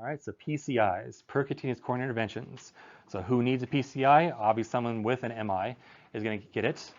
All right, so PCIs, percutaneous coronary interventions. So who needs a PCI? Obviously someone with an MI is going to get it.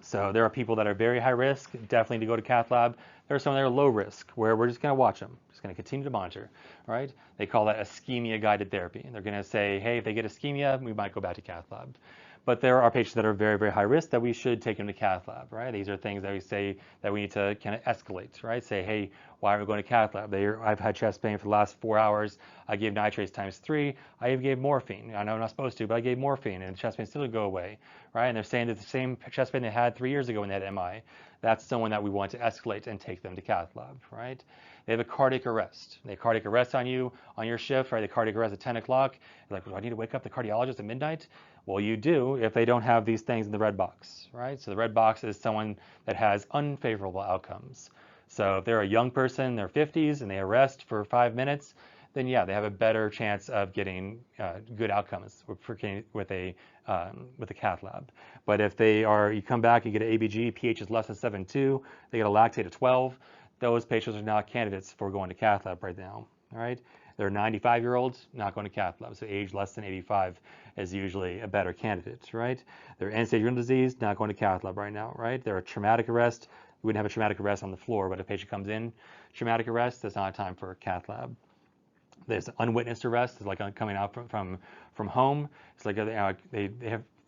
So there are people that are very high risk, definitely need to go to cath lab. There are some that are low risk, where we're just going to watch them, just going to continue to monitor, right? They call that ischemia guided therapy. And they're going to say, hey, if they get ischemia, we might go back to cath lab. But there are patients that are very, very high risk that we should take them to cath lab, right? These are things that we say that we need to kind of escalate, right? Say, hey, why are we going to cath lab? I've had chest pain for the last 4 hours. I gave nitrates ×3. I even gave morphine. I know I'm not supposed to, but I gave morphine, and the chest pain still didn't go away, right? And they're saying that the same chest pain they had 3 years ago when they had MI, that's someone that we want to escalate and take them to cath lab, right? They have a cardiac arrest. They have cardiac arrest on you on your shift, right? The cardiac arrest at 10 o'clock. You're like, do I need to wake up the cardiologist at midnight? Well, you do if they don't have these things in the red box, right? So the red box is someone that has unfavorable outcomes. So if they're a young person in their 50s and they arrest for 5 minutes, then yeah, they have a better chance of getting good outcomes with a cath lab. But if you come back and get an ABG, pH is less than 7.2, they get a lactate of 12, those patients are not candidates for going to cath lab right now, all right? They're 95-year-olds, not going to cath lab. So age less than 85 is usually a better candidate, right? They're end-stage renal disease, not going to cath lab right now, right? They're a traumatic arrest. We wouldn't have a traumatic arrest on the floor, but if a patient comes in, traumatic arrest, that's not time for cath lab. There's unwitnessed arrest, it's like coming out from home. It's like I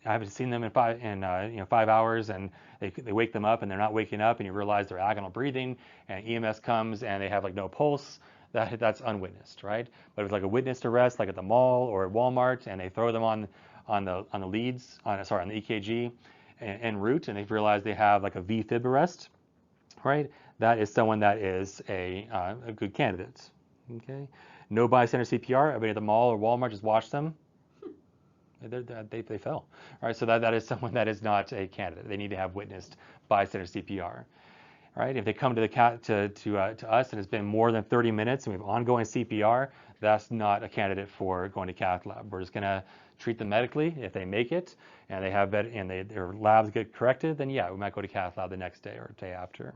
haven't seen them in 5 hours, and they wake them up and they're not waking up, and you realize they're agonal breathing, and EMS comes and they have like no pulse. That's unwitnessed, right? But if it's like a witnessed arrest, like at the mall or at Walmart, and they throw them on the leads, on the EKG en route, and they realize they have like a V-fib arrest, right? That is someone that is a good candidate. Okay, no bystander CPR. Everybody at the mall or Walmart just watch them. They fell. All right, so that is someone that is not a candidate. They need to have witnessed bystander CPR. Right? If they come to us and it's been more than 30 minutes and we have ongoing CPR, that's not a candidate for going to cath lab. We're just going to treat them medically. If they make it and they have their labs get corrected, then yeah, we might go to cath lab the next day or day after.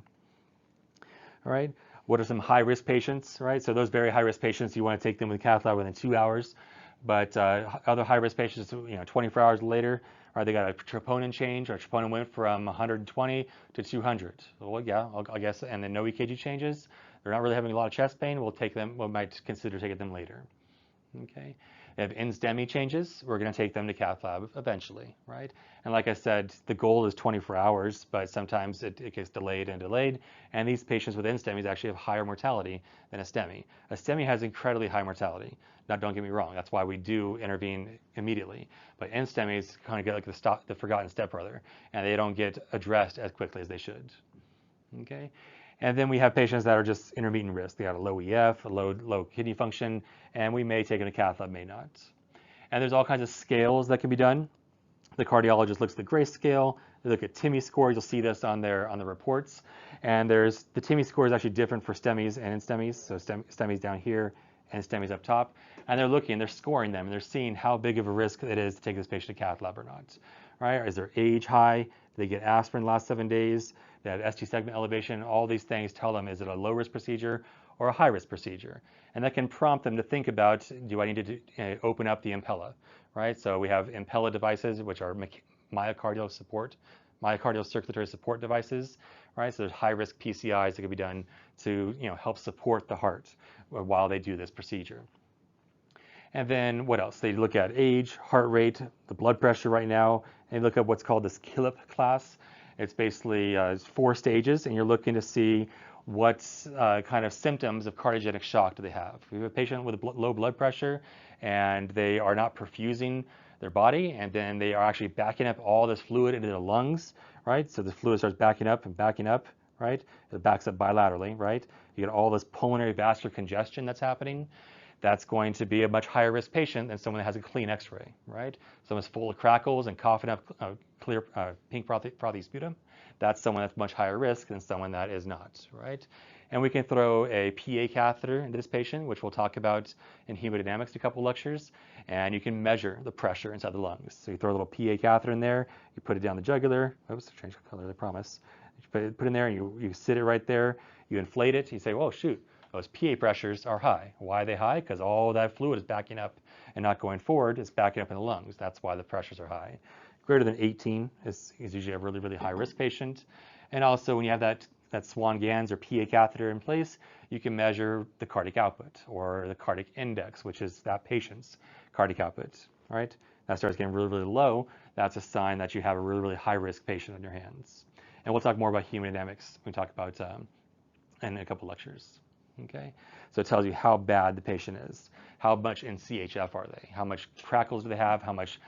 All right. What are some high-risk patients? Right. So those very high-risk patients, you want to take them to cath lab within 2 hours. But other high-risk patients, 24 hours later, or they got a troponin change, or troponin went from 120 to 200. Well, yeah, I guess, and then no EKG changes. They're not really having a lot of chest pain. We might consider taking them later. Okay. If in-STEMI changes, we're going to take them to cath lab eventually, right? And like I said, the goal is 24 hours, but sometimes it gets delayed and delayed. And these patients with in-STEMIs actually have higher mortality than a STEMI. A STEMI has incredibly high mortality. Now, don't get me wrong, that's why we do intervene immediately. But in-STEMIs kind of get like the forgotten stepbrother, and they don't get addressed as quickly as they should. Okay. And then we have patients that are just intermediate risk. They have a low EF, a low kidney function, and we may take them to cath lab, may not. And there's all kinds of scales that can be done. The cardiologist looks at the Grace scale. They look at TIMI scores. You'll see this on the reports. And the TIMI score is actually different for STEMIs and in-STEMIs. So STEMIs down here and STEMIs up top. And they're scoring them, and they're seeing how big of a risk it is to take this patient to cath lab or not. Right? Is their age high? Do they get aspirin the last 7 days? They have ST segment elevation. All these things tell them, is it a low-risk procedure or a high-risk procedure? And that can prompt them to think about, do I need to open up the Impella? Right? So we have Impella devices, which are myocardial circulatory support devices. Right? So there's high-risk PCIs that can be done to help support the heart while they do this procedure. And then what else? They look at age, heart rate, the blood pressure right now, and they look at what's called this KILLIP class. It's basically 4 stages, and you're looking to see what kind of symptoms of cardiogenic shock do they have. We have a patient with low blood pressure, and they are not perfusing their body, and then they are actually backing up all this fluid into the lungs, right? So the fluid starts backing up, right? It backs up bilaterally, right? You get all this pulmonary vascular congestion that's happening. That's going to be a much higher risk patient than someone that has a clean x-ray, right? Someone's full of crackles and coughing up clear pink frothy sputum. That's someone that's much higher risk than someone that is not, right? And we can throw a PA catheter into this patient, which we'll talk about in hemodynamics in a couple lectures, and you can measure the pressure inside the lungs. So you throw a little PA catheter in there, you put it down the jugular. Oops, change the color, I promise. You put it in there, and you sit it right there, you inflate it, you say, oh shoot, those PA pressures are high. Why are they high? Because all that fluid is backing up and not going forward. It's backing up in the lungs. That's why the pressures are high. Greater than 18 is usually a really, really high risk patient. And also when you have that Swan-Ganz or PA catheter in place, you can measure the cardiac output or the cardiac index, which is that patient's cardiac output, right? That starts getting really, really low. That's a sign that you have a really, really high risk patient on your hands. And we'll talk more about hemodynamics when we talk about in a couple lectures. Okay, so it tells you how bad the patient is. How much in CHF are they? How much crackles do they have? How much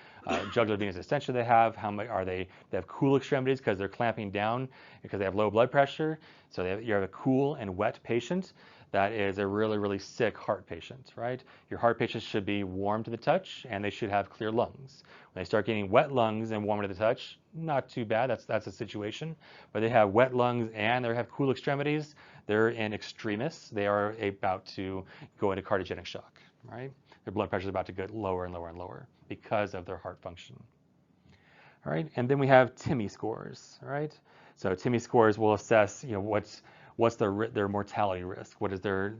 jugular venous distension do they have? How much are they have cool extremities because they're clamping down because they have low blood pressure. So you have a cool and wet patient. That is a really, really sick heart patient, right? Your heart patients should be warm to the touch and they should have clear lungs. When they start getting wet lungs and warm to the touch, not too bad, that's a situation. But they have wet lungs and they have cool extremities, they're in extremis. They are about to go into cardiogenic shock, right? Their blood pressure is about to get lower and lower and lower because of their heart function. All right, and then we have TIMI scores, right? So TIMI scores will assess, what's their mortality risk? What is their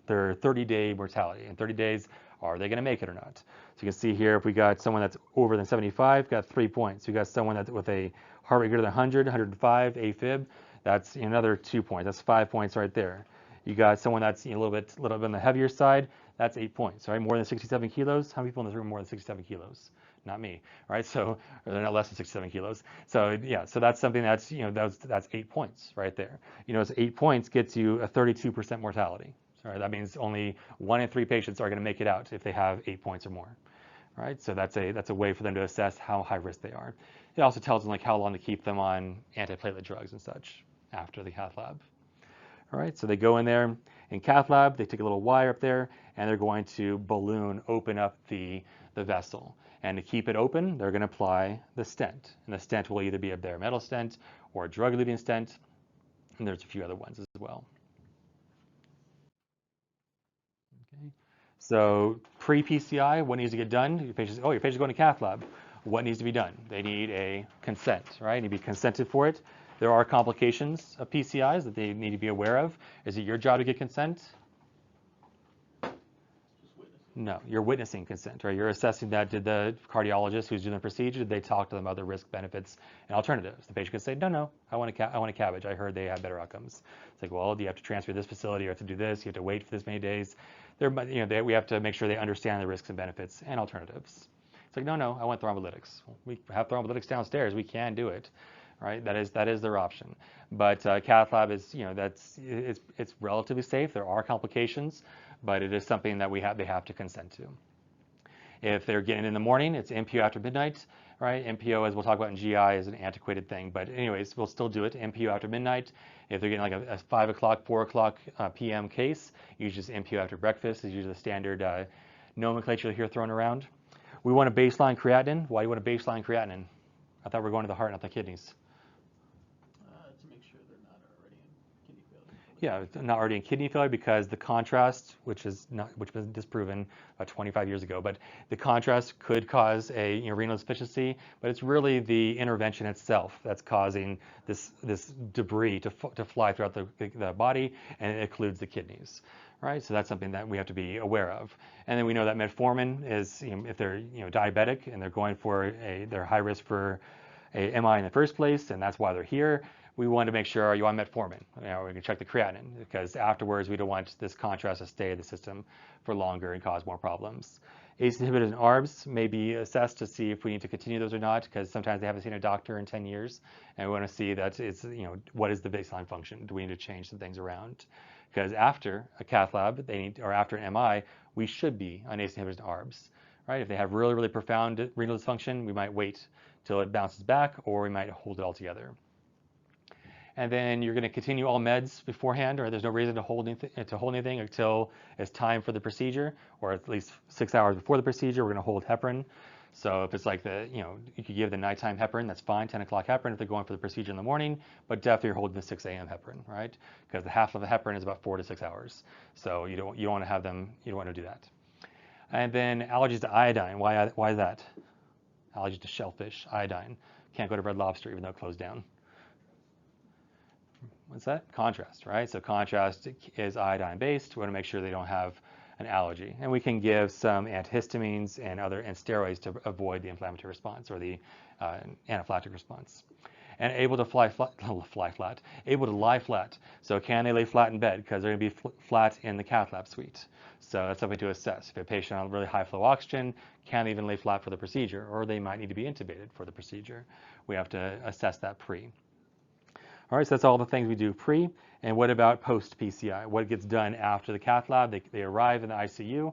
30-day mortality? In 30 days, are they going to make it or not? So you can see here, if we got someone that's over than 75, got 3 points. We got someone that's with a heart rate greater than 100, 105 AFib, that's another 2 points. That's 5 points right there. You got someone that's a little bit on the heavier side, that's 8 points, right? More than 67 kilos. How many people in this room are more than 67 kilos? Not me, right? So they're not less than 67 kilos. So yeah, so that's something that's that's 8 points right there. It's 8 points gets you a 32% mortality. Sorry, that means only 1 in 3 patients are going to make it out if they have 8 points or more, right? So that's a way for them to assess how high risk they are. It also tells them how long to keep them on antiplatelet drugs and such after the cath lab. All right, so they go in there in cath lab, they take a little wire up there, and they're going to open up the vessel. And to keep it open, they're going to apply the stent. And the stent will either be a bare metal stent or a drug-eluting stent, and there's a few other ones as well. Okay. So pre-PCI, what needs to get done? Your patient's going to cath lab. What needs to be done? They need a consent, right? They need to be consented for it. There are complications of PCIs that they need to be aware of. Is it your job to get consent? No, you're witnessing consent, right? You're assessing that. Did the cardiologist who's doing the procedure, did they talk to them about the risk, benefits, and alternatives? The patient can say, no, I want a CABG. I heard they have better outcomes. It's like, well, do you have to transfer this facility? You have to do this. You have to wait for this many days. We have to make sure they understand the risks and benefits and alternatives. It's like, no, I want thrombolytics. We have thrombolytics downstairs. We can do it. Right, that is their option, but cath lab is it's relatively safe. There are complications, but it is something that they have to consent to. If they're getting in the morning, it's MPO after midnight, right? MPO, as we'll talk about in GI, is an antiquated thing, but anyways, we'll still do it. MPO after midnight. If they're getting like a 5 o'clock, 4 o'clock p.m. case, usually just MPO after breakfast is usually the standard nomenclature here thrown around. We want a baseline creatinine. Why do you want a baseline creatinine? I thought we were going to the heart, not the kidneys. Yeah, not already in kidney failure because the contrast, which was disproven about 25 years ago, but the contrast could cause a renal insufficiency, but it's really the intervention itself that's causing this debris to fly throughout the body, and it occludes the kidneys, right? So that's something that we have to be aware of. And then we know that metformin is, if they're diabetic and they're going for they're high risk for a MI in the first place, and that's why they're here. We want to make sure, are you on metformin? We can check the creatinine because afterwards we don't want this contrast to stay in the system for longer and cause more problems. ACE inhibitors and ARBs may be assessed to see if we need to continue those or not because sometimes they haven't seen a doctor in 10 years and we want to see that it's, what is the baseline function? Do we need to change some things around? Because after a cath lab, or after an MI, we should be on ACE inhibitors and ARBs, right? If they have really, really profound renal dysfunction, we might wait till it bounces back or we might hold it all together. And then you're going to continue all meds beforehand, or there's no reason to hold anything until it's time for the procedure, or at least 6 hours before the procedure. We're going to hold heparin. So if it's like you could give the nighttime heparin, that's fine, 10 o'clock heparin if they're going for the procedure in the morning, but definitely you're holding the 6 a.m. heparin, right? Because the half of the heparin is about 4 to 6 hours. So you don't want to have them, you don't want to do that. And then allergies to iodine. Why is that? Allergies to shellfish, iodine. Can't go to Red Lobster even though it closed down. what's that? Contrast, right? So contrast is iodine based. We want to make sure they don't have an allergy. And we can give some antihistamines and steroids to avoid the inflammatory response or the anaphylactic response. And able to able to lie flat. So can they lay flat in bed? Because they're going to be flat in the cath lab suite. So that's something to assess. If a patient on really high flow oxygen, can they even lay flat for the procedure? Or they might need to be intubated for the procedure. We have to assess that pre. All right, so that's all the things we do pre. And what about post PCI? What gets done after the cath lab? They arrive in the ICU,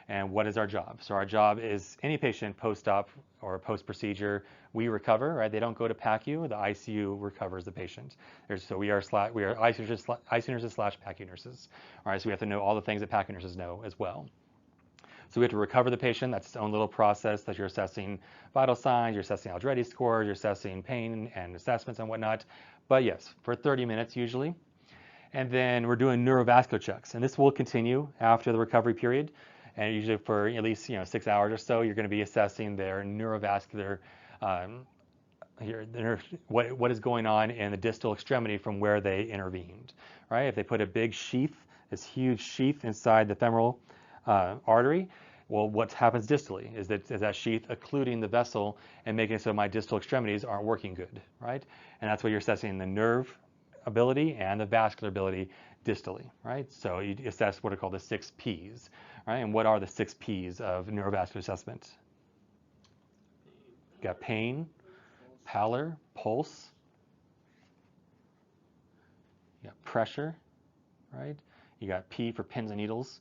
and what is our job? So our job is any patient post-op or post-procedure, we recover, right? They don't go to PACU. The ICU recovers the patient. So we are ICU nurses slash PACU nurses. All right, so we have to know all the things that PACU nurses know as well. So we have to recover the patient. That's its own little process that you're assessing vital signs, you're assessing Aldrete scores, you're assessing pain and assessments and whatnot. But yes, for 30 minutes usually. And then we're doing neurovascular checks. And this will continue after the recovery period. And usually for at least 6 hours or so, you're going to be assessing their neurovascular, what is going on in the distal extremity from where they intervened, right? If they put a big sheath, this huge sheath inside the femoral artery, well, what happens distally is that sheath occluding the vessel and making it so my distal extremities aren't working good, right? And that's what you're assessing the nerve ability and the vascular ability distally, right? So you assess what are called the 6 Ps, right? And what are the 6 Ps of neurovascular assessment? You got pain, pallor, pulse, you got pressure, right? You got P for pins and needles,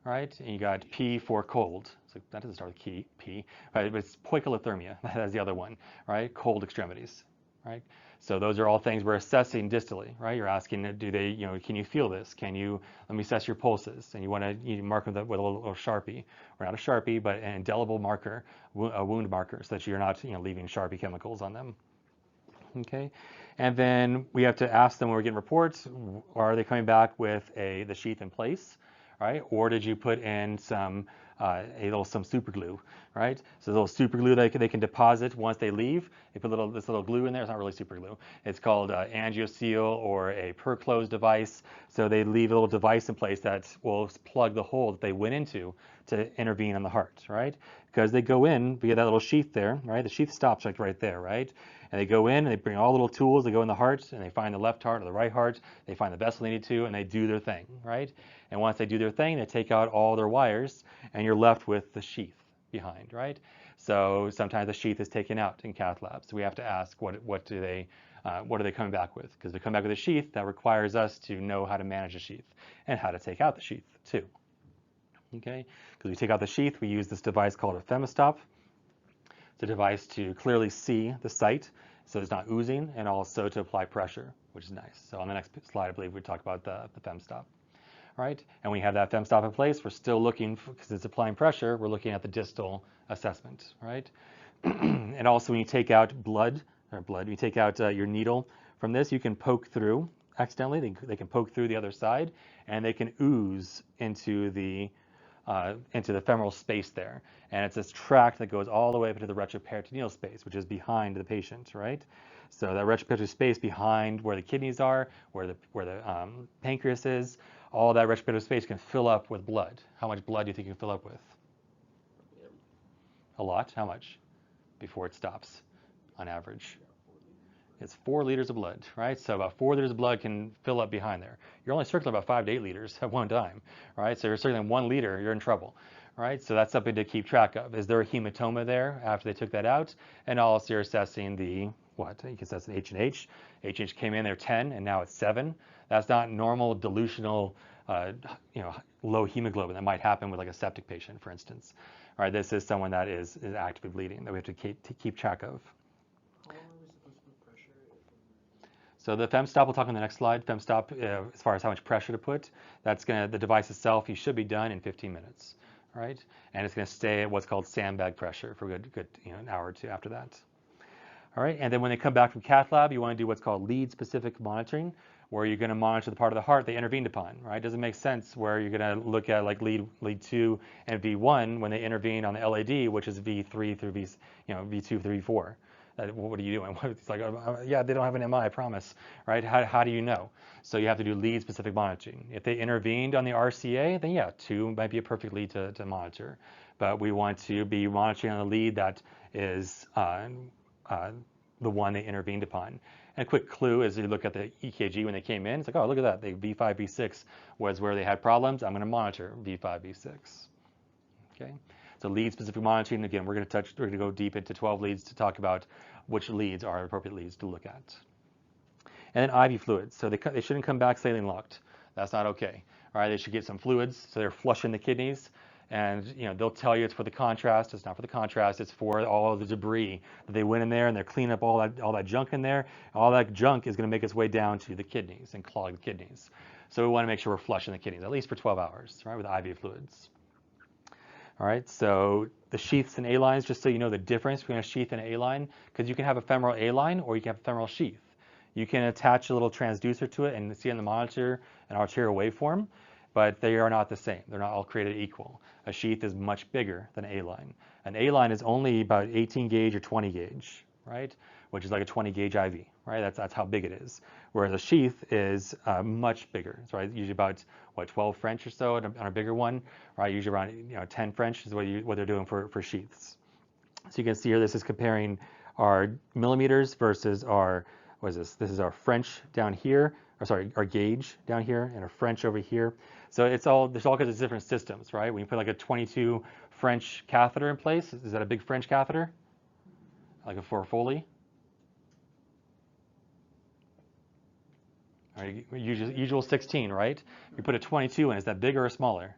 right? And you got P for cold. So that doesn't start with P, right? But it's poikilothermia. That's the other one, right? Cold extremities, right? So those are all things we're assessing distally, right? You're asking, do they, can you feel this? Let me assess your pulses. And you want to mark them with a little Sharpie, or not a Sharpie, but an indelible marker, a wound marker, so that you're not, leaving Sharpie chemicals on them. Okay, and then we have to ask them when we're getting reports, are they coming back with the sheath in place, right? Or did you put in some super glue, right? So a little super glue that they can deposit once they leave. They put this little glue in there. It's not really super glue. It's called angioseal or a perclose device. So they leave a little device in place that will plug the hole that they went into to intervene on the heart, right? Because they go in via that little sheath there, right? The sheath stops like right there, right? And they go in and they bring all the little tools, they go in the heart and they find the left heart or the right heart, they find the vessel they need to, and they do their thing, right? And once they do their thing, they take out all their wires and you're left with the sheath behind, right? So sometimes the sheath is taken out in cath labs. So we have to ask what are they coming back with? Because they come back with a sheath, that requires us to know how to manage the sheath and how to take out the sheath too. Okay, because we take out the sheath, we use this device called a femistop. It's a device to clearly see the site so it's not oozing, and also to apply pressure, which is nice. So on the next slide, I believe we talk about the femstop. Right? And when we have that femstop in place, we're still looking, because it's applying pressure, we're looking at the distal assessment, right? And also when you take out you take out your needle from this, you can poke through accidentally. They can poke through the other side, and they can ooze into the femoral space there. And it's this tract that goes all the way up to the retroperitoneal space, which is behind the patient, right? So that retroperitoneal space behind where the kidneys are, where the pancreas is, all that retroperitoneal space can fill up with blood. How much blood do you think you can fill up with? A lot? How much before it stops on average? It's 4 liters of blood, right? So about 4 liters of blood can fill up behind there. You're only circling about 5 to 8 liters at one time, right? So you're circling 1 liter, you're in trouble, right? So that's something to keep track of. Is there a hematoma there after they took that out? And also you're assessing you can assess the H&H. H&H came in there 10 and now it's 7. That's not normal dilutional, low hemoglobin that might happen with like a septic patient, for instance. All right, this is someone that is actively bleeding that we have to keep track of. So the femstop, we'll talk on the next slide. Femstop, as far as how much pressure to put, the device itself, you should be done in 15 minutes, right? And it's going to stay at what's called sandbag pressure for a good an hour or two after that. All right, and then when they come back from cath lab, you want to do what's called lead-specific monitoring, where you're going to monitor the part of the heart they intervened upon, right? It doesn't make sense where you're going to look at like lead 2 and V1 when they intervene on the LAD, which is V3 through V2 through V4. What are you doing? It's like, yeah, they don't have an MI, I promise, right? How do you know? So you have to do lead-specific monitoring. If they intervened on the RCA, then yeah, 2 might be a perfect lead to monitor. But we want to be monitoring on the lead that is the one they intervened upon. And a quick clue is you look at the EKG when they came in, it's like, oh, look at that, the V5, V6 was where they had problems. I'm going to monitor V5, V6. Okay, so lead-specific monitoring, again, we're going to go deep into 12 leads to talk about which leads are appropriate leads to look at. And then IV fluids, so they shouldn't come back saline locked. That's not okay. All right, they should get some fluids, so they're flushing the kidneys. And they'll tell you it's for the contrast. It's not for the contrast. It's for all of the debris that they went in there and they're cleaning up all that junk in there. All that junk is going to make its way down to the kidneys and clog the kidneys. So we want to make sure we're flushing the kidneys at least for 12 hours, right, with IV fluids. All right, so the sheaths and A lines, just so you know the difference between a sheath and an A line, because you can have a femoral A line or you can have a femoral sheath. You can attach a little transducer to it and see on the monitor an arterial waveform, but they are not the same. They're not all created equal. A sheath is much bigger than an A line. An A line is only about 18 gauge or 20 gauge, right? Which is like a 20 gauge IV, right? That's how big it is. Whereas a sheath is much bigger. So right? Usually about 12 French or so on a bigger one, right? Usually around 10 French is what they're doing for sheaths. So you can see here, this is comparing our millimeters versus our, what is this? This is our French down here, or sorry, our gauge down here, and our French over here. So there's all kinds of different systems, right? When you put like a 22 French catheter in place, is that a big French catheter? Like a for Foley? All right, usual 16, right? You put a 22 in, is that bigger or smaller?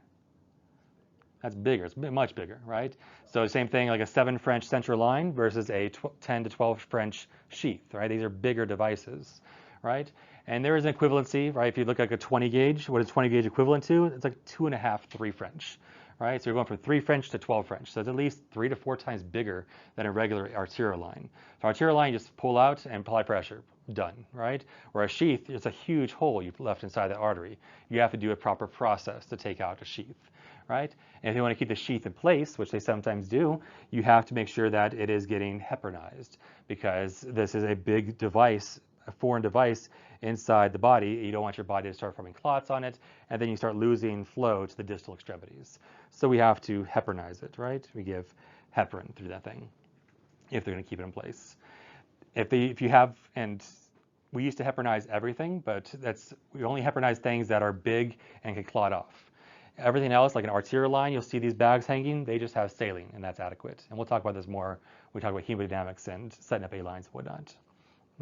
That's bigger, it's much bigger, right? So same thing, like a 7 French central line versus a 10 to 12 French sheath, right? These are bigger devices, right? And there is an equivalency, right? If you look at like a 20 gauge, what is 20 gauge equivalent to? It's like 2.5, 3 French, right? So you're going from 3 French to 12 French. So it's at least 3 to 4 times bigger than a regular arterial line. So arterial line, you just pull out and apply pressure, done, right? Or a sheath, it's a huge hole you've left inside the artery. You have to do a proper process to take out a sheath, right? And if you want to keep the sheath in place, which they sometimes do, you have to make sure that it is getting heparinized, because this is a big device, a foreign device inside the body. You don't want your body to start forming clots on it, and then you start losing flow to the distal extremities. So we have to heparinize it, right? We give heparin through that thing if they're going to keep it in place. If you have, and we used to heparinize everything, but we only heparinize things that are big and can clot off. Everything else, like an arterial line, you'll see these bags hanging, they just have saline, and that's adequate. And we'll talk about this more when we talk about hemodynamics and setting up A lines and whatnot.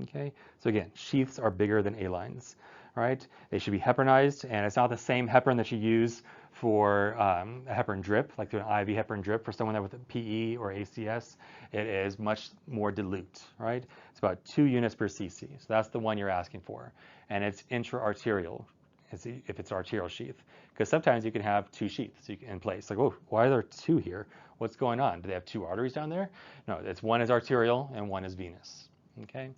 Okay, so again, sheaths are bigger than A lines, right? They should be heparinized, and it's not the same heparin that you use for a heparin drip, like an IV heparin drip for someone with a PE or ACS. It is much more dilute, right? It's about 2 units per cc, so that's the one you're asking for, and it's intra-arterial if it's arterial sheath, because sometimes you can have 2 sheaths in place. Like, oh, why are there 2 here? What's going on? Do they have 2 arteries down there? No, it's one is arterial and one is venous. Okay.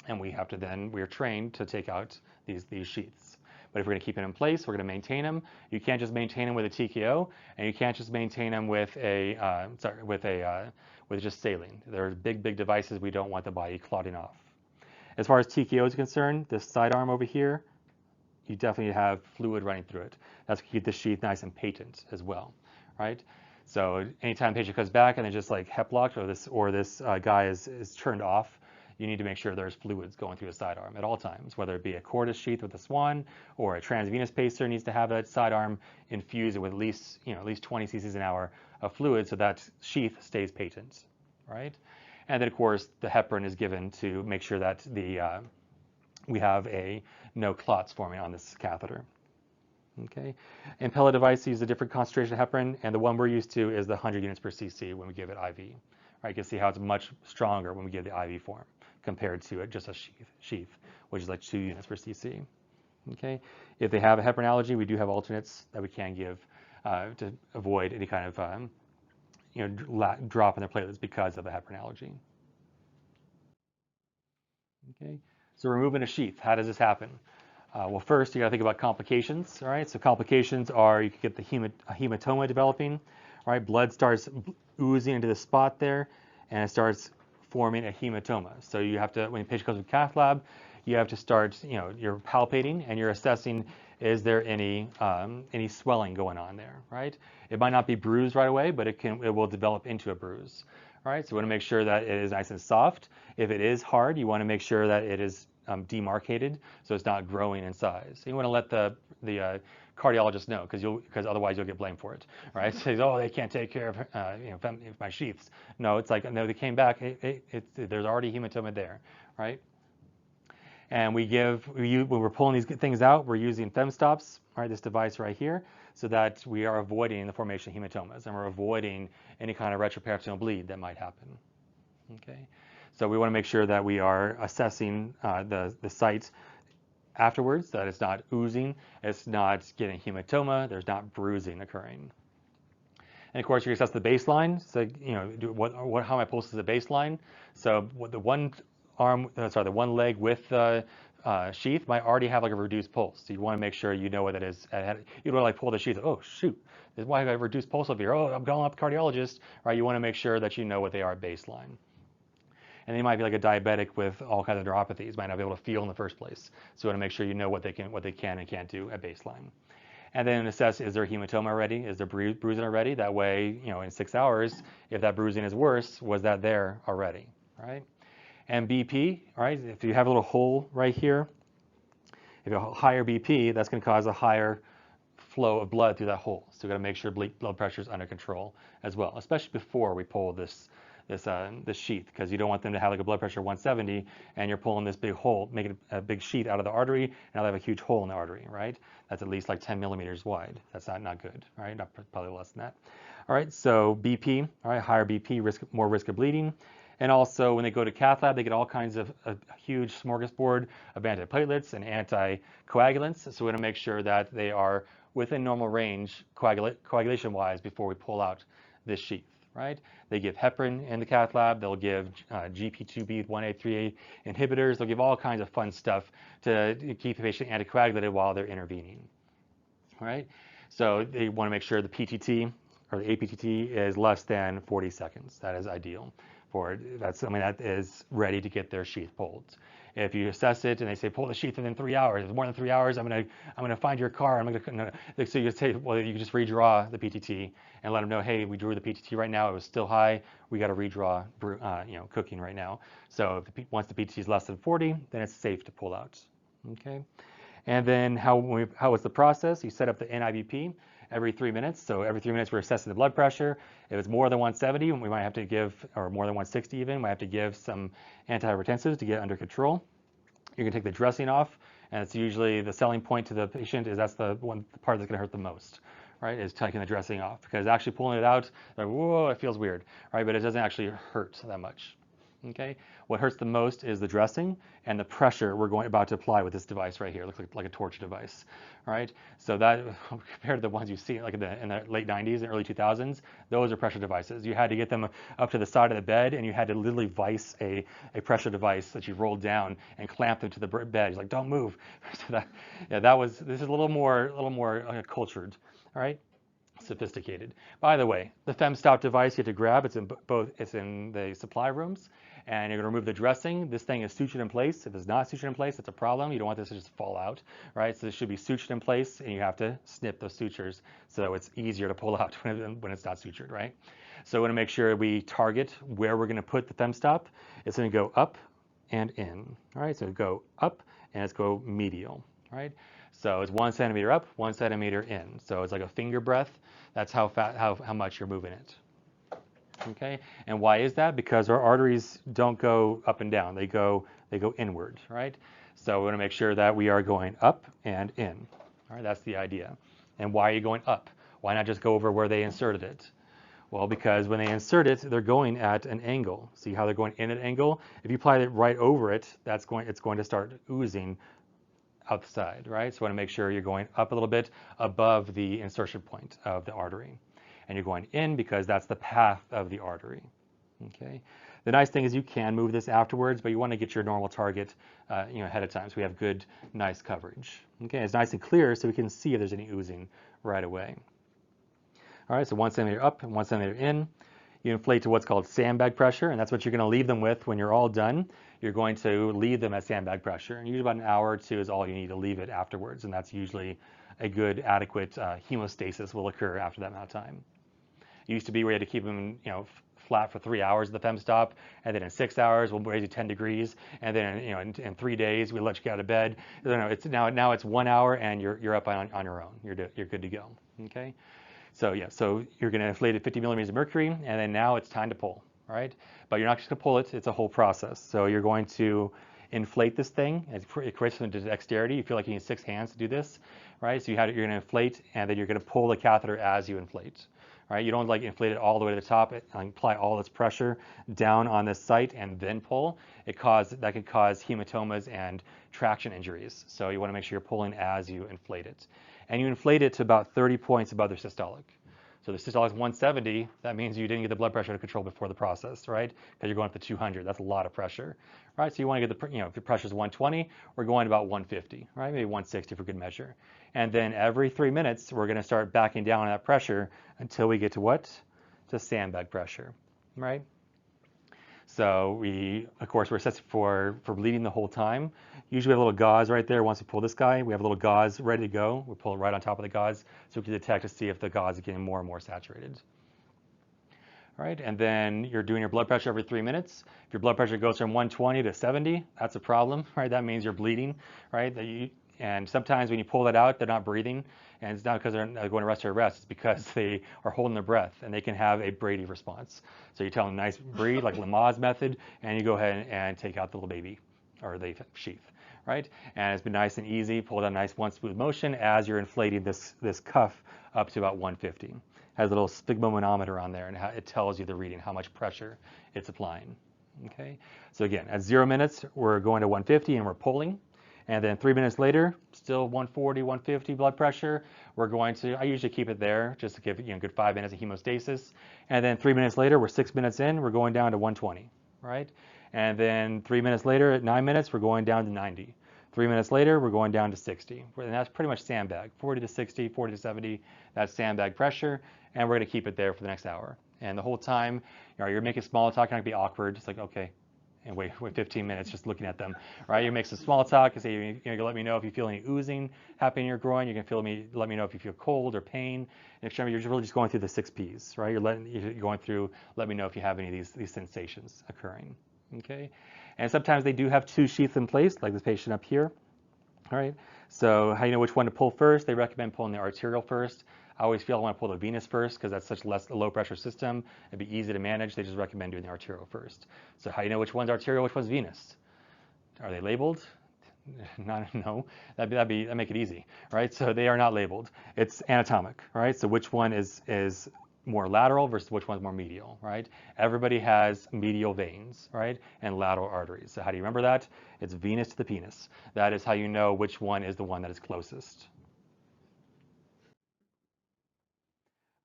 And we're trained to take out these sheaths. But if we're going to keep it in place, we're going to maintain them. You can't just maintain them with a TKO, and you can't just maintain them with just saline. They're big devices. We don't want the body clotting off. As far as TKO is concerned, this sidearm over here, you definitely have fluid running through it. That's going to keep the sheath nice and patent as well, right? So anytime a patient comes back and they're just like hep-locked, or this guy is turned off, you need to make sure there's fluids going through the sidearm at all times, whether it be a cordis sheath with a swan or a transvenous pacer needs to have that sidearm infused with at least 20 cc's an hour of fluid so that sheath stays patent, right? And then of course the heparin is given to make sure that we have no clots forming on this catheter. Okay, Impella device uses a different concentration of heparin, and the one we're used to is the 100 units per cc when we give it IV. Right, you can see how it's much stronger when we give the IV form compared to just a sheath, which is like 2 units per cc. Okay, if they have a heparin allergy, we do have alternates that we can give to avoid any kind of drop in their platelets because of a heparin allergy. Okay, so removing a sheath, how does this happen? Well, first you got to think about complications. All right, so complications are you could get the hematoma developing. All right, blood starts oozing into the spot there, and it starts forming a hematoma. So you have to, when the patient goes to the cath lab, you have to start, you're palpating and you're assessing, is there any swelling going on there, right? It might not be bruised right away, but it will develop into a bruise. All right, so we want to make sure that it is nice and soft. If it is hard, you want to make sure that it is demarcated, so it's not growing in size. So you want to let the cardiologist know, because otherwise you'll get blamed for it, right? So, oh, they can't take care of my sheaths. No, it's like, no, they came back. There's already hematoma there, right? And when we're pulling these things out, we're using fem stops, right? This device right here, so that we are avoiding the formation of hematomas, and we're avoiding any kind of retroperitoneal bleed that might happen. Okay, so we want to make sure that we are assessing the site afterwards, that it's not oozing, it's not getting hematoma, there's not bruising occurring. And of course, you assess the baseline. So how my pulse is at baseline. So the one leg with the sheath might already have like a reduced pulse. So you want to make sure you know what that is. You don't like pull the sheath. Oh shoot, this is why I got a reduced pulse over here. Oh, I'm calling up the cardiologist. Right? You want to make sure that you know what they are at baseline. And they might be like a diabetic with all kinds of neuropathies, might not be able to feel in the first place. So you want to make sure you know what they can and can't do at baseline. And then assess, is there hematoma already? Is there bruising already? That way, in 6 hours, if that bruising is worse, was that there already, right? And BP, right? If you have a little hole right here, if you have a higher BP, that's going to cause a higher flow of blood through that hole. So we've got to make sure blood pressure is under control as well, especially before we pull this sheath, because you don't want them to have like a blood pressure of 170 and you're pulling this big hole, making a big sheet out of the artery, and now they have a huge hole in the artery, right? That's at least like 10 millimeters wide. That's not good, right? Probably less than that. All right, so BP, all right, higher BP, more risk of bleeding. And also when they go to cath lab, they get all kinds of a huge smorgasbord of antiplatelets and anticoagulants. So we want to make sure that they are within normal range coagulation-wise before we pull out this sheath. Right? They give heparin in the cath lab. They'll give GP2B, 1A3A inhibitors. They'll give all kinds of fun stuff to keep the patient anticoagulated while they're intervening. All right? So they want to make sure the PTT or the APTT is less than 40 seconds. That is ideal that's something that is ready to get their sheath pulled. If you assess it and they say pull the sheath within 3 hours, if it's more than 3 hours, I'm gonna find your car. So you say, well, you can just redraw the PTT and let them know, hey, we drew the PTT right now. It was still high. We got to redraw, cooking right now. So once the PTT is less than 40, then it's safe to pull out. Okay. And then how is the process? You set up the NIBP every 3 minutes. So every 3 minutes we're assessing the blood pressure. If it's more than 170, we might have to give, or more than 160 even, we might have to give some antihypertensives to get under control. You're going to take the dressing off, and it's usually the selling point to the patient is that's the part that's going to hurt the most, right, is taking the dressing off, because actually pulling it out, like, whoa, it feels weird, right, but it doesn't actually hurt that much. Okay, what hurts the most is the dressing and the pressure we're about to apply with this device right here. It looks like a torture device, right? So that, compared to the ones you see like in the late 90s and early 2000s, those are pressure devices. You had to get them up to the side of the bed, and you had to literally vise a pressure device that you rolled down and clamp them to the bed. He's like, don't move. So this is a little more cultured, all right? Sophisticated. By the way, the FemStop device you have to grab, it's in the supply rooms, and you're going to remove the dressing. This thing is sutured in place. If it's not sutured in place, it's a problem. You don't want this to just fall out, right? So this should be sutured in place, and you have to snip those sutures so it's easier to pull out when it's not sutured, right? So we want to make sure we target where we're going to put the FemStop. It's going to go up and in, all right? So go up, and it's go medial, right? So it's 1 centimeter up, 1 centimeter in. So it's like a finger breath. That's how much you're moving it. Okay, and why is that? Because our arteries don't go up and down; they go inward, right? So we want to make sure that we are going up and in. All right, that's the idea. And why are you going up? Why not just go over where they inserted it? Well, because when they insert it, they're going at an angle. See how they're going in at an angle? If you apply it right over it, it's going to start oozing outside, right? So you want to make sure you're going up a little bit above the insertion point of the artery. And you're going in because that's the path of the artery. Okay. The nice thing is you can move this afterwards, but you want to get your normal target ahead of time so we have good, nice coverage. Okay, it's nice and clear so we can see if there's any oozing right away. All right, so 1 centimeter up and 1 centimeter in. You inflate to what's called sandbag pressure, and that's what you're going to leave them with when you're all done. You're going to leave them at sandbag pressure. And usually about an hour or two is all you need to leave it afterwards, and that's usually a good, adequate hemostasis will occur after that amount of time. It used to be where you had to keep them, flat for 3 hours at the fem stop, and then in 6 hours we'll raise you 10 degrees, and then in 3 days we let you get out of bed. It's now it's 1 hour and you're up on your own. You're good to go. Okay, so yeah, so you're going to inflate at 50 millimeters of mercury, and then now it's time to pull. All right, but you're not just going to pull it; it's a whole process. So you're going to inflate this thing. It creates some dexterity. You feel like you need 6 hands to do this, right? So you're going to inflate, and then you're going to pull the catheter as you inflate. Right? You don't like inflate it all the way to the top and apply all this pressure down on this site and then pull. That could cause hematomas and traction injuries. So you want to make sure you're pulling as you inflate it. And you inflate it to about 30 points above the systolic. So the systolic is 170. That means you didn't get the blood pressure under control before the process, right? Because you're going up to 200. That's a lot of pressure, right? So you want to get if the pressure is 120, we're going about 150, right? Maybe 160 for good measure. And then every 3 minutes, we're going to start backing down on that pressure until we get to what? To sandbag pressure, right? So we're assessing for bleeding the whole time. Usually we have a little gauze right there. Once we pull this guy, we have a little gauze ready to go. We pull it right on top of the gauze so we can detect to see if the gauze is getting more and more saturated. All right, and then you're doing your blood pressure every 3 minutes. If your blood pressure goes from 120 to 70, that's a problem, right? That means you're bleeding, right? And sometimes when you pull that out, they're not breathing, and it's not because they're going to respiratory arrest. It's because they are holding their breath, and they can have a Brady response. So you tell them nice breathe, like Lamaze method, and you go ahead and take out the little baby, or the sheath, right? And it's been nice and easy. Pull it on nice one smooth motion as you're inflating this cuff up to about 150. Has a little sphygmomanometer on there, and it tells you the reading, how much pressure it's applying. Okay. So again, at 0 minutes, we're going to 150 and we're pulling. And then 3 minutes later, still 140, 150 blood pressure. I usually keep it there just to give good 5 minutes of hemostasis. And then 3 minutes later, we're 6 minutes in, we're going down to 120, right? And then 3 minutes later, at 9 minutes, we're going down to 90. 3 minutes later, we're going down to 60. And that's pretty much sandbag, 40 to 60, 40 to 70, that's sandbag pressure. And we're going to keep it there for the next hour. And the whole time, you're making small talk, not going to be awkward. Just like, okay, and wait 15 minutes just looking at them, right? You make some small talk and say, you let me know if you feel any oozing happening in your groin. You can let me know if you feel cold or pain. And if you're really just going through the 6 Ps, right? You're going through, let me know if you have any of these sensations occurring, okay? And sometimes they do have 2 sheaths in place, like this patient up here, all right? So how do you know which one to pull first? They recommend pulling the arterial first. I always feel I want to pull the venous first because that's such a low pressure system. It'd be easy to manage. They just recommend doing the arterial first. So how do you know which one's arterial, which one's venous? Are they labeled? No, that'd make it easy, right? So they are not labeled. It's anatomic, right? So which one is more lateral versus which one's more medial, right? Everybody has medial veins, right? And lateral arteries. So how do you remember that? It's venous to the penis. That is how you know which one is the one that is closest.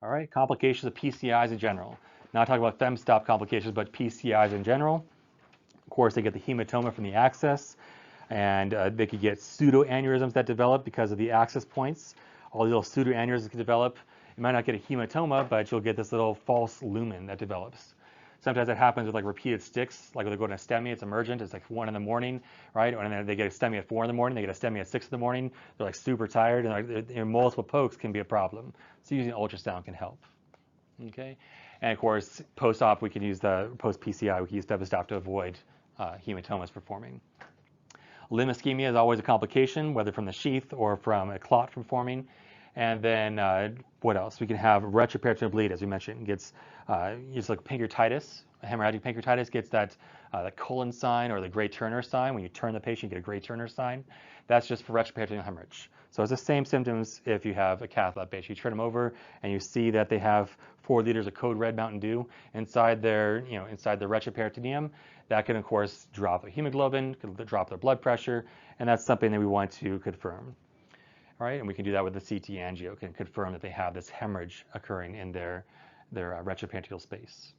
All right, complications of PCIs in general. Not talking about fem-stop complications, but PCIs in general. Of course, they get the hematoma from the access, and they could get pseudoaneurysms that develop because of the access points. All these little pseudoaneurysms can develop. You might not get a hematoma, but you'll get this little false lumen that develops. Sometimes that happens with like repeated sticks, like when they go to a STEMI, it's emergent, it's like 1 in the morning, right? And then they get a STEMI at 4 in the morning, they get a STEMI at 6 in the morning, they're like super tired, and like, multiple pokes can be a problem. So using ultrasound can help, okay? And of course, post-op, we can use the post-PCI, we can use Febostop to avoid hematomas forming. Limb ischemia is always a complication, whether from the sheath or from a clot from forming. And then what else? We can have retroperitoneal bleed, as we mentioned. Gets just like pancreatitis, hemorrhagic pancreatitis gets that the colon sign or the Gray Turner sign. When you turn the patient, you get a Gray Turner sign. That's just for retroperitoneal hemorrhage. So it's the same symptoms if you have a cath lab patient. You turn them over and you see that they have 4 liters of Code Red Mountain Dew inside their, inside the retroperitoneum. That can, of course, drop their hemoglobin, can drop their blood pressure, and that's something that we want to confirm. All right, and we can do that with the CT angio, can confirm that they have this hemorrhage occurring in their retroperitoneal space.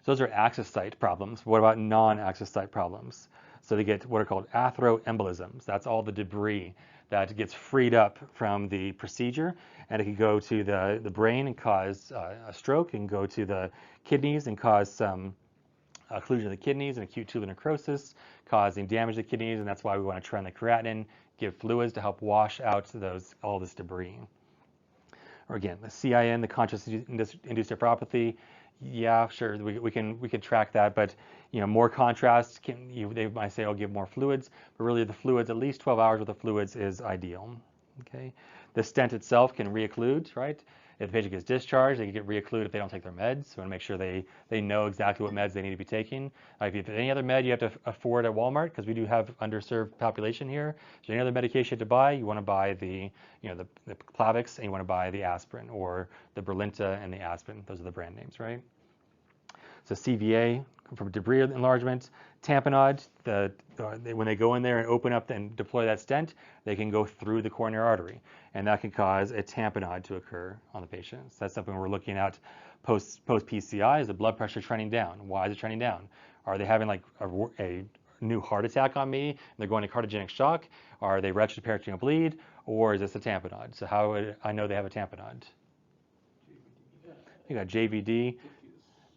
So those are access site problems. What about non-access site problems? So they get what are called atheroembolisms. That's all the debris that gets freed up from the procedure, and it can go to the brain and cause a stroke, and go to the kidneys and cause some occlusion of the kidneys and acute tubular necrosis, causing damage to the kidneys, and that's why we want to trend the creatinine, give fluids to help wash out all this debris. Or again, the CIN, the contrast-induced nephropathy, yeah, sure, we can track that, but more contrast they might say, I'll give more fluids, but really the fluids, at least 12 hours worth of fluids is ideal. Okay, the stent itself can reocclude, right? If the patient gets discharged, they can get reocclude if they don't take their meds. So we want to make sure they know exactly what meds they need to be taking. If you have any other med you have to afford at Walmart, because we do have underserved population here. So any other medication to buy, you want to buy the Plavix, and you want to buy the aspirin, or the Brilinta and the aspirin. Those are the brand names, right? So CVA from debris enlargement, tamponade. When they go in there and open up and deploy that stent, they can go through the coronary artery, and that can cause a tamponade to occur on the patients. That's something we're looking at post PCI. Is the blood pressure trending down? Why is it trending down? Are they having like a new heart attack on me and they're going to cardiogenic shock? Are they wretched peritoneal bleed, or is this a tamponade? So how would I know they have a tamponade? You got JVD.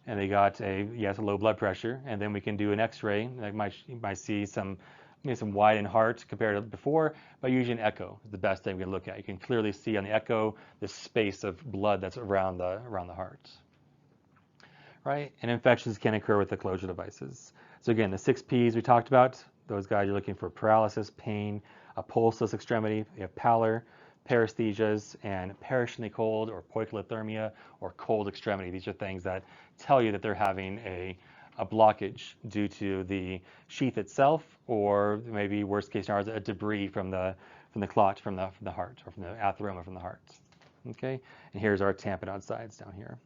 And they got a low blood pressure, and then we can do an X-ray. You might see some widened heart compared to before, but usually an echo is the best thing we can look at. You can clearly see on the echo the space of blood that's around the heart, right? And infections can occur with the closure devices. So again, the 6 Ps we talked about, those guys, you're looking for paralysis, pain, a pulseless extremity, you have pallor, paresthesias, and perishingly cold, or poikilothermia, or cold extremity. These are things that tell you that they're having a blockage due to the sheath itself, or maybe worst case scenario, a debris from the clot from the heart, or from the atheroma from the heart. Okay, and here's our tamponade sides down here.